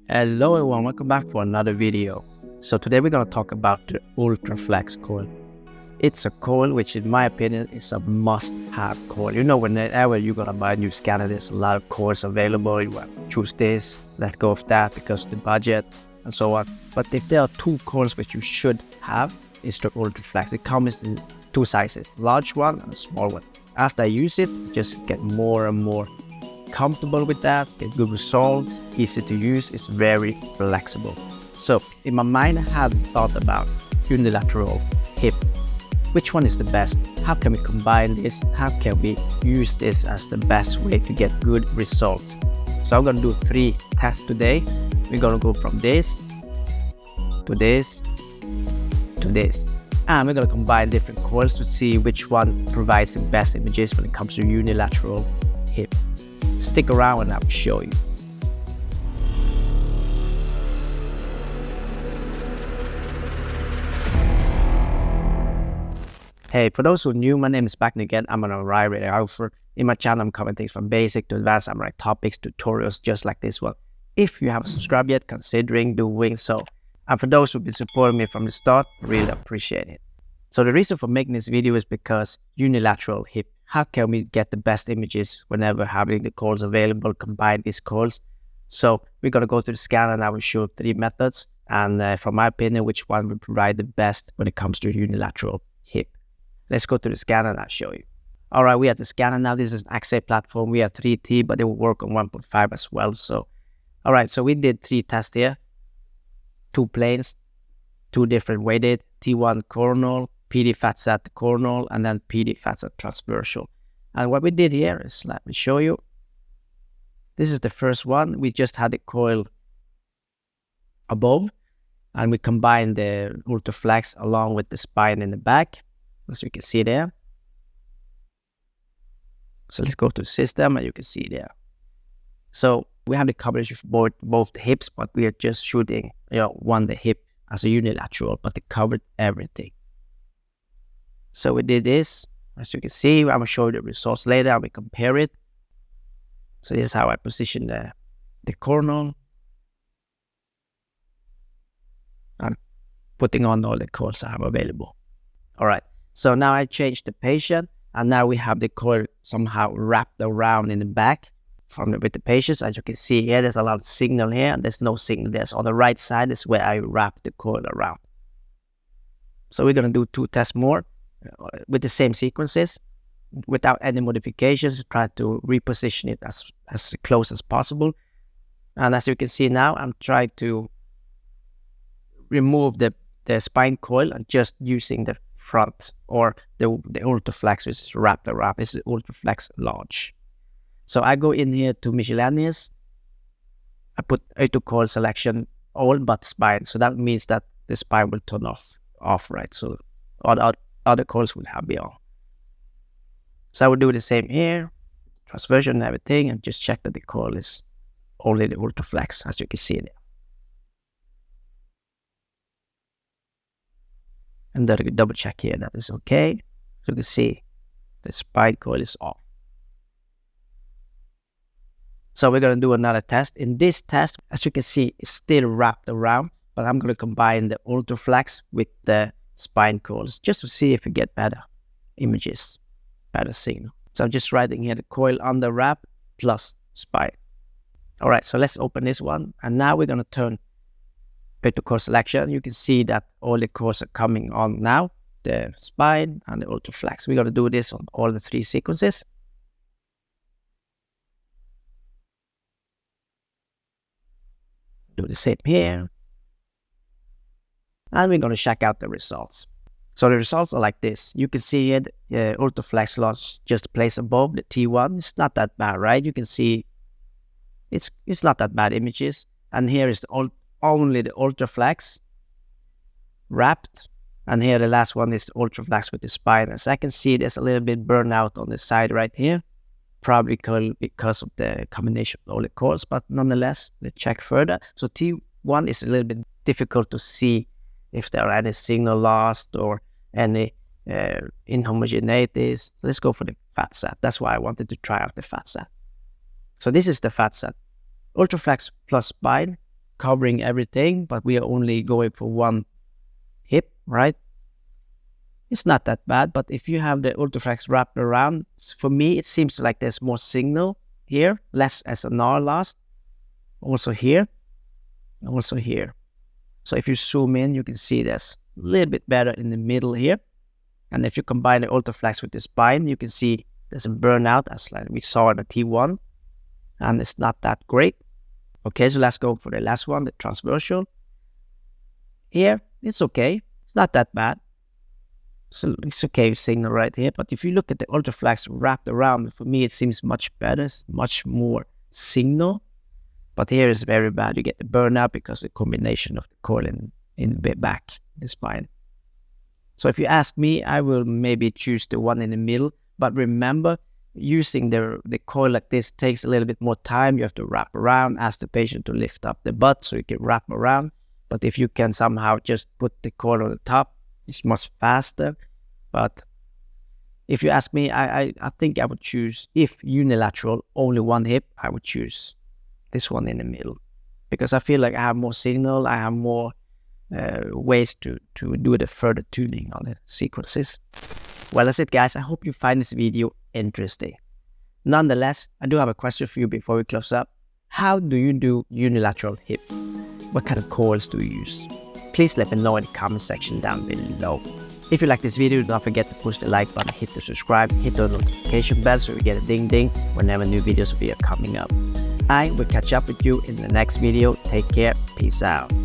Hello everyone, welcome back for another video. So today we're going to talk about the UltraFlex coil. It's a coil which in my opinion is a must-have coil. You know, whenever you're going to buy a new scanner, there's a lot of coils available. You want to choose this, let go of that because of the budget and so on. But if there are two coils which you should have, it's the UltraFlex. It comes in two sizes, large one and a small one. After I use it, just get more and more comfortable with that, get good results, easy to use, it's very flexible. So in my mind I had thought about Unilateral Hip. Which one is the best? How can we combine this? How can we use this as the best way to get good results? So I'm going to do 3 tests today. We're going to go from this to this to this, and we're going to combine different coils to see which one provides the best images when it comes to Unilateral Hip. Stick around and I will show you. Hey, for those who are new, my name is Back again. I'm an MRI radiographer. In my channel, I'm covering things from basic to advanced MRI topics, tutorials just like this one. If you haven't subscribed yet, considering doing so. And for those who've been supporting me from the start, really appreciate it. So the reason for making this video is because Unilateral Hip. How can we get the best images whenever having the coils available, combine these coils? So we're going to go to the scanner and I will show 3 methods. And from my opinion, which one will provide the best when it comes to Unilateral Hip. Let's go to the scanner and I'll show you. All right, we have the scanner now. This is an XA platform. We have 3T, but it will work on 1.5 as well. So, all right, so we did 3 tests here. 2 planes, 2 different weighted, T1 coronal, PD fats at the coronal, and then PD fats at transversal. And what we did here is, let me show you. This is the first one. We just had the coil above, and we combined the UltraFlex along with the spine in the back, as you can see there. So let's go to the system, and you can see there. So we have the coverage of both the hips, but we are just shooting, the hip as a unilateral, but it covered everything. So we did this, as you can see. I'm going to show you the results later. I will compare it. So this is how I position the coronal. I'm putting on all the coils I have available. All right. So now I changed the patient, and now we have the coil somehow wrapped around in the back with the patient. As you can see here, there's a lot of signal here, and there's no signal there. So on the right side is where I wrap the coil around. So we're going to do 2 tests more with the same sequences without any modifications. Try to reposition it as close as possible. And as you can see now, I'm trying to remove the spine coil and just using the front or the UltraFlex, which is wrapped around. This is UltraFlex large. So I go in here to miscellaneous. I put auto coil selection all but spine. So that means that the spine will turn off, right? So all other coils will have be on. So I will do the same here, transversion and everything, and just check that the coil is only the UltraFlex, as you can see there. And then double check here that is okay. So you can see the spine coil is off. So we're going to do another test. In this test, as you can see, it's still wrapped around, but I'm going to combine the UltraFlex with the spine coils just to see if we get better images, better signal. So I'm just writing here the coil under wrap plus spine. All right, so let's open this one. And now we're going to turn to coil selection. You can see that all the coils are coming on now, the spine and the UltraFlex. We're going to do this on all the 3 sequences. Do the same here. And we're going to check out the results. So the results are like this. You can see it, UltraFlex launch just placed above the T1. It's not that bad, right? You can see it's not that bad images. And here is only the UltraFlex wrapped. And here the last one is the UltraFlex with the spine. As I can see, there's a little bit burnout on the side right here. Probably because of the combination of all the coils, but nonetheless, let's check further. So T1 is a little bit difficult to see if there are any signal lost or any inhomogeneities. Let's go for the fat set. That's why I wanted to try out the fat set. So this is the fat set. UltraFlex plus spine covering everything, but we are only going for one hip, right? It's not that bad, but if you have the UltraFlex wrapped around, for me, it seems like there's more signal here, less SNR loss, also here, also here. So if you zoom in, you can see there's a little bit better in the middle here. And if you combine the UltraFlex with the spine, you can see there's a burnout, as like we saw in the T1, and it's not that great. Okay, so let's go for the last one, the transversal. Here, it's okay. It's not that bad. So it's okay signal right here. But if you look at the UltraFlex wrapped around, for me, it seems much better. It's much more signal. But here is very bad. You get the burnout because of the combination of the coil in the back, the spine. So if you ask me, I will maybe choose the one in the middle. But remember, using the coil like this takes a little bit more time. You have to wrap around, ask the patient to lift up the butt so you can wrap around. But if you can somehow just put the coil on the top, it's much faster. But if you ask me, I think I would choose, if unilateral, only one hip, I would choose this one in the middle. Because I feel like I have more signal, I have more ways to do the further tuning on the sequences. Well, that's it, guys. I hope you find this video interesting. Nonetheless, I do have a question for you before we close up. How do you do unilateral hip? What kind of coils do you use? Please let me know in the comment section down below. If you like this video, don't forget to push the like button, hit the subscribe, hit the notification bell so you get a ding ding whenever new videos are coming up. I will catch up with you in the next video. Take care. Peace out.